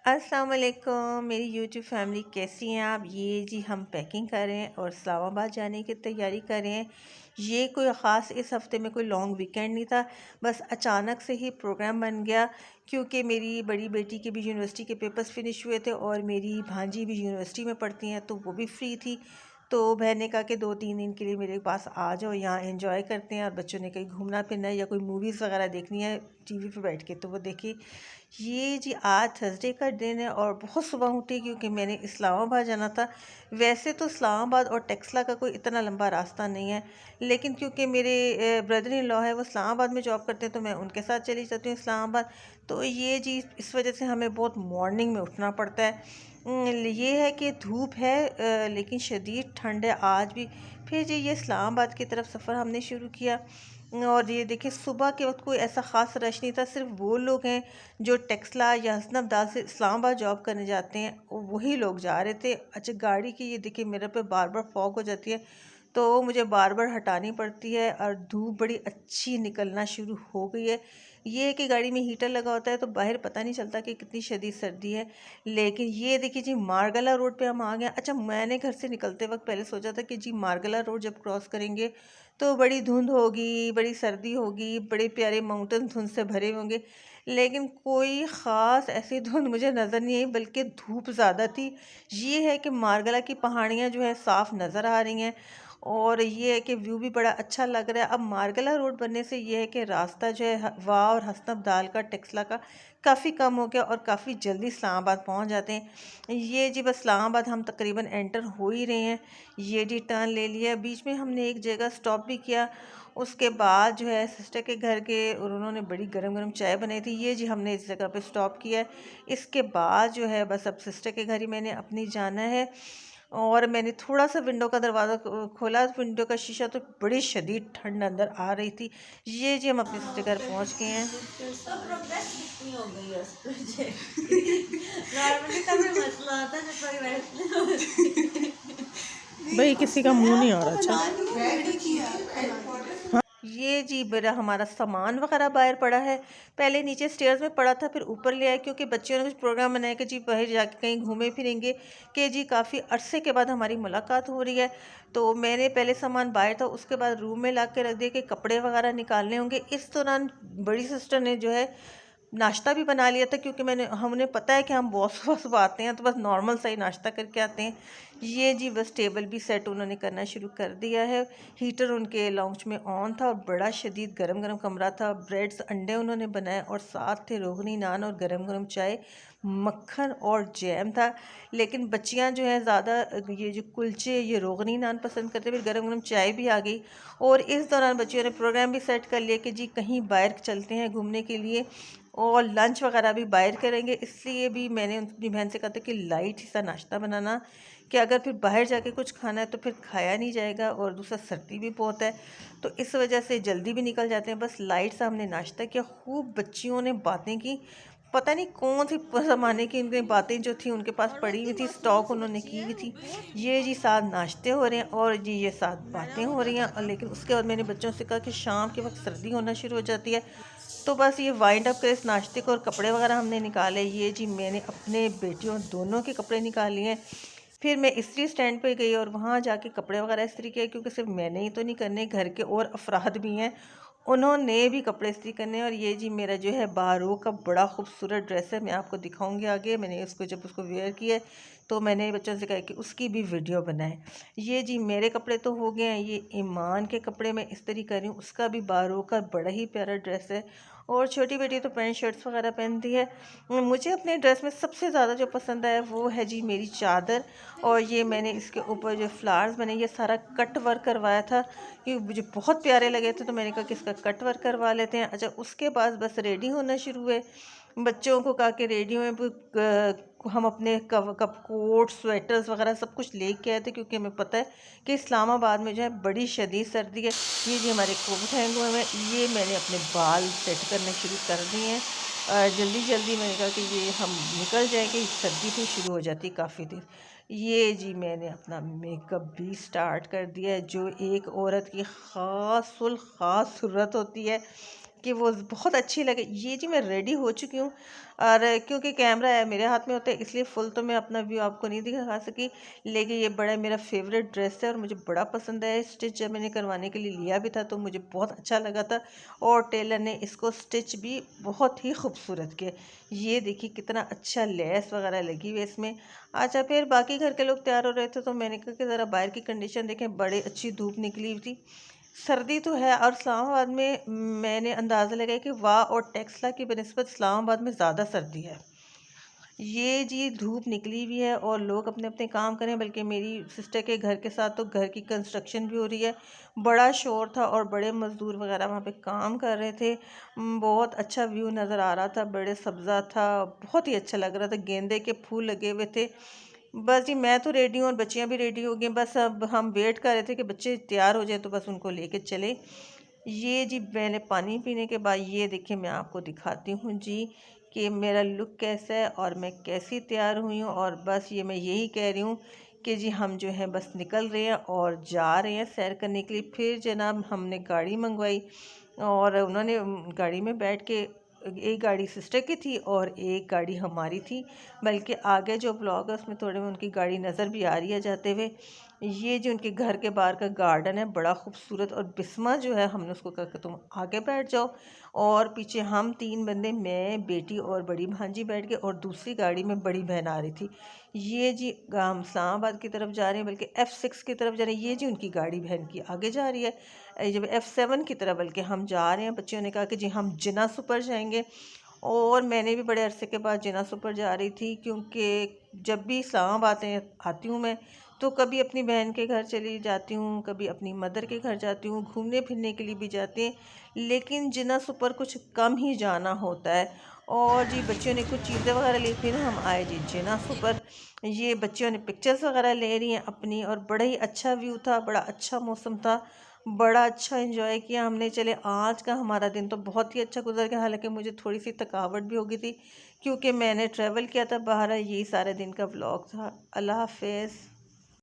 अस्सलाम वालेकुम मेरी यूट्यूब फैमिली, कैसी हैं आप। ये जी हम पैकिंग कर रहे हैं और इस्लामाबाद जाने की तैयारी कर रहे हैं। ये कोई ख़ास इस हफ़्ते में कोई लॉन्ग वीकेंड नहीं था, बस अचानक से ही प्रोग्राम बन गया क्योंकि मेरी बड़ी बेटी के भी यूनिवर्सिटी के पेपर्स फिनिश हुए थे और मेरी भांजी भी यूनिवर्सिटी में पढ़ती हैं तो वो भी फ्री थी। तो बहन ने कहा कि 2-3 दिन के लिए मेरे पास आ जाओ, यहाँ एंजॉय करते हैं। और बच्चों ने कहीं घूमना फिरना है या कोई मूवीज़ वगैरह देखनी है टीवी पे बैठ के, तो वो देखी। ये जी आज थर्सडे का दिन है और बहुत सुबह उठी क्योंकि मैंने इस्लामाबाद जाना था। वैसे तो इस्लामाबाद और टेक्सला का कोई इतना लंबा रास्ता नहीं है, लेकिन क्योंकि मेरे ब्रदर इन लॉ है वो इस्लामाबाद में जॉब करते हैं तो मैं उनके साथ चली जाती हूँ इस्लामाबाद। तो ये जी इस वजह से हमें बहुत मॉर्निंग में उठना पड़ता है। ये है कि धूप है, लेकिन शदीद ठंड है आज भी। फिर जी ये इस्लामाबाद की तरफ सफ़र हमने शुरू किया और ये देखिए सुबह के वक्त कोई ऐसा ख़ास रश नहीं था। सिर्फ वो लोग हैं जो टेक्सला या हसन अब्दाल से इस्लामाबाद जॉब करने जाते हैं, वही लोग जा रहे थे। अच्छा, गाड़ी की ये देखिए मेरे पे बार बार फॉग हो जाती है तो मुझे बार बार हटानी पड़ती है और धूप बड़ी अच्छी निकलना शुरू हो गई है। ये है कि गाड़ी में हीटर लगा होता है तो बाहर पता नहीं चलता कि कितनी शदीद सर्दी है। लेकिन ये देखिए जी मारगला रोड पे हम आ गए। अच्छा, मैंने घर से निकलते वक्त पहले सोचा था कि जी मारगला रोड जब क्रॉस करेंगे तो बड़ी धुंध होगी, बड़ी सर्दी होगी, बड़े प्यारे माउंटेन धुंध से भरे होंगे। लेकिन कोई ख़ास ऐसी धुंध मुझे नज़र नहीं आई, बल्कि धूप ज़्यादा थी। ये है कि मारगला की पहाड़ियाँ जो है साफ़ नज़र आ रही हैं और ये है कि व्यू भी बड़ा अच्छा लग रहा है। अब मारगला रोड बनने से ये है कि रास्ता जो है वाह और हसन अब्दाल का टेक्सला का काफ़ी कम हो गया और काफ़ी जल्दी इस्लामाबाद पहुंच जाते हैं। ये जी बस इस्लामाबाद हम तकरीबन एंटर हो ही रहे हैं। ये जी टर्न ले लिया, बीच में हमने एक जगह स्टॉप भी किया। उसके बाद जो है सिस्टर के घर के और उन्होंने बड़ी गरम गरम चाय बनाई थी। ये जी हमने इस जगह पे स्टॉप किया है। इसके बाद जो है बस अब सिस्टर के घर ही मैंने अपनी जाना है। और मैंने थोड़ा सा विंडो का दरवाज़ा खोला, विंडो का शीशा, तो बड़ी शदीद ठंड अंदर आ रही थी। ये जी हम अपने सिस्टर घर पहुंच गए हैं। तो प्रोग्रेस कितनी हो गई है उस प्रोजेक्ट की? नॉर्मली तभी मसला आता है जब प्रोग्रेस नहीं होती। भाई किसी का मुंह नहीं आ रहा। अच्छा, ये जी मेरा हमारा सामान वगैरह बाहर पड़ा है। पहले नीचे स्टेयर्स में पड़ा था, फिर ऊपर ले आए क्योंकि बच्चों ने कुछ प्रोग्राम बनाया कि जी बाहर जाके कहीं घूमे फिरेंगे, कि जी काफ़ी अरसे के बाद हमारी मुलाकात हो रही है। तो मैंने पहले सामान बाहर था, उसके बाद रूम में ला के रख दिया कि कपड़े वगैरह निकालने होंगे। इस दौरान बड़ी सिस्टर ने जो है नाश्ता भी बना लिया था क्योंकि हमने पता है कि हम बॉस वॉस आते हैं तो बस नॉर्मल सा ही नाश्ता करके आते हैं। ये जी बस टेबल भी सेट उन्होंने करना शुरू कर दिया है। हीटर उनके लाउंज में ऑन था और बड़ा शदीद गरम गरम कमरा था। ब्रेड्स अंडे उन्होंने बनाए और साथ थे रोगनी नान और गरम गरम चाय, मक्खन और जैम था। लेकिन बच्चियां जो है ज़्यादा ये जो कुलचे ये रोगनी नान पसंद करते, फिर गरम गरम चाय भी आ गई। और इस दौरान बच्चियों ने प्रोग्राम भी सेट कर लिया कि जी कहीं बाहर चलते हैं घूमने के लिए और लंच वगैरह भी बाहर करेंगे। इसलिए भी मैंने अपनी बहन से कहा था कि लाइट ही सा नाश्ता बनाना, कि अगर फिर बाहर जाके कुछ खाना है तो फिर खाया नहीं जाएगा और दूसरा सर्दी भी बहुत है तो इस वजह से जल्दी भी निकल जाते हैं। बस लाइट सा हमने नाश्ता किया, खूब बच्चियों ने बातें की। पता नहीं कौन सी ज़माने की इनकी बातें जो थी उनके पास पड़ी हुई थी, स्टॉक उन्होंने की हुई थी। ये जी साथ नाश्ते हो रहे हैं और जी ये साथ बातें हो रही हैं। और लेकिन उसके बाद मैंने बच्चों से कहा कि शाम के वक्त सर्दी होना शुरू हो जाती है तो बस ये वाइंड अप करे इस नाश्ते को और कपड़े वगैरह हमने निकाले। ये जी मैंने अपने बेटियों दोनों के कपड़े निकाल लिए हैं। फिर मैं इस्त्री स्टैंड पे गई और वहाँ जाके कपड़े वगैरह इस्त्री किए क्योंकि सिर्फ मैंने ही तो नहीं करने, घर के और अफराद भी हैं, उन्होंने भी कपड़े इस्त्री करने। और ये जी मेरा जो है बारो का बड़ा खूबसूरत ड्रेस है, मैं आपको दिखाऊंगी आगे। मैंने उसको जब उसको वेयर किया तो मैंने बच्चों से कहा कि उसकी भी वीडियो बनाए। ये जी मेरे कपड़े तो हो गए हैं, ये ईमान के कपड़े मैं इस्त्री कर रही हूँ, उसका भी बारो का बड़ा ही प्यारा ड्रेस है। और छोटी बेटी तो पैंट शर्ट्स वगैरह पहनती है। मुझे अपने ड्रेस में सबसे ज़्यादा जो पसंद आया वो है जी मेरी चादर। और ये मैंने इसके ऊपर जो फ्लावर्स बने ये सारा कट वर्क करवाया था कि मुझे बहुत प्यारे लगे थे तो मैंने कहा कि इसका कट वर्क करवा लेते हैं। अच्छा, उसके बाद बस रेडी होना शुरू हुए। बच्चों को कहा कि रेडी में हम अपने कप कप कोट स्वेटर्स वगैरह सब कुछ लेके आए थे क्योंकि हमें पता है कि इस्लामाबाद में जो है बड़ी शदीद सर्दी है। ये जी हमारे कोट हैंग हुए हैं। ये मैंने अपने बाल सेट करने शुरू कर दिए हैं। जल्दी जल्दी मैंने कहा कि ये हम निकल जाएंगे, सर्दी भी शुरू हो जाती काफ़ी देर। ये जी मैंने अपना मेकअप भी स्टार्ट कर दिया है, जो एक औरत की ख़ास ख़ास ज़रूरत होती है कि वो बहुत अच्छी लगे। ये जी मैं रेडी हो चुकी हूँ, और क्योंकि कैमरा है मेरे हाथ में होता है इसलिए फुल तो मैं अपना व्यू आपको नहीं दिखा सकी, लेकिन ये बड़ा मेरा फेवरेट ड्रेस है और मुझे बड़ा पसंद है। स्टिच जब मैंने करवाने के लिए लिया भी था तो मुझे बहुत अच्छा लगा था, और टेलर ने इसको स्टिच भी बहुत ही खूबसूरत किया। ये देखिए कितना अच्छा लेस वगैरह लगी हुई है इसमें। अच्छा, फिर बाकी घर के लोग तैयार हो रहे थे तो मैंने कहा कि ज़रा बाहर की कंडीशन देखें, बड़ी अच्छी धूप निकली हुई थी, सर्दी तो है। और इस्लामाबाद में मैंने अंदाज़ा लगाया कि वाह और टेक्सला की बनिस्बत इस्लामाबाद में ज़्यादा सर्दी है। ये जी धूप निकली हुई है और लोग अपने अपने काम करें, बल्कि मेरी सिस्टर के घर के साथ तो घर की कंस्ट्रक्शन भी हो रही है। बड़ा शोर था और बड़े मज़दूर वगैरह वहाँ पे काम कर रहे थे। बहुत अच्छा व्यू नज़र आ रहा था, बड़े सब्ज़ा था, बहुत ही अच्छा लग रहा था, गेंदे के फूल लगे हुए थे। बस जी मैं तो रेडी हूँ और बच्चियाँ भी रेडी हो गई, बस अब हम वेट कर रहे थे कि बच्चे तैयार हो जाए तो बस उनको लेके चले। ये जी मैंने पानी पीने के बाद ये देखिए मैं आपको दिखाती हूँ जी कि मेरा लुक कैसा है और मैं कैसी तैयार हुई हूँ। और बस ये मैं यही कह रही हूँ कि जी हम जो है बस निकल रहे हैं और जा रहे हैं सैर करने के लिए। फिर जनाब हमने गाड़ी मंगवाई और उन्होंने गाड़ी में बैठ के, एक गाड़ी सिस्टर की थी और एक गाड़ी हमारी थी, बल्कि आगे जो ब्लॉग है उसमें थोड़े में उनकी गाड़ी नज़र भी आ रही है जाते हुए। ये जो उनके घर के बाहर का गार्डन है बड़ा खूबसूरत, और बिस्मा जो है हमने उसको कहा कि तुम आगे बैठ जाओ, और पीछे हम तीन बंदे, मैं, बेटी और बड़ी भांजी बैठ गए, और दूसरी गाड़ी में बड़ी बहन आ रही थी। ये जी हम इस्लामाबाद की तरफ जा रहे हैं, बल्कि F6 की तरफ जा रहे हैं। ये जी उनकी गाड़ी बहन की आगे जा रही है, जब F7 की तरफ बल्कि हम जा रहे हैं। बच्चों ने कहा कि जी हम जिना सुपर जाएंगे, और मैंने भी बड़े अरसे के बाद जिना सुपर जा रही थी, क्योंकि जब भी इस्लामाबाद आती हूँ मैं तो कभी अपनी बहन के घर चली जाती हूँ, कभी अपनी मदर के घर जाती हूँ, घूमने फिरने के लिए भी जाते हैं, लेकिन जिना सुपर कुछ कम ही जाना होता है। और जी बच्चों ने कुछ चीज़ें वगैरह ली, फिर हम आए जी जिना सुपर। ये बच्चों ने पिक्चर्स वगैरह ले रही हैं अपनी, और बड़ा ही अच्छा व्यू था, बड़ा अच्छा मौसम था, बड़ा अच्छा एंजॉय किया हमने। चले आज का हमारा दिन तो बहुत ही अच्छा गुजर गया, हालांकि मुझे थोड़ी सी थकावट भी हो गई थी क्योंकि मैंने ट्रैवल किया था बाहर। यही सारे दिन का व्लॉग था। अल्लाह हाफिज़।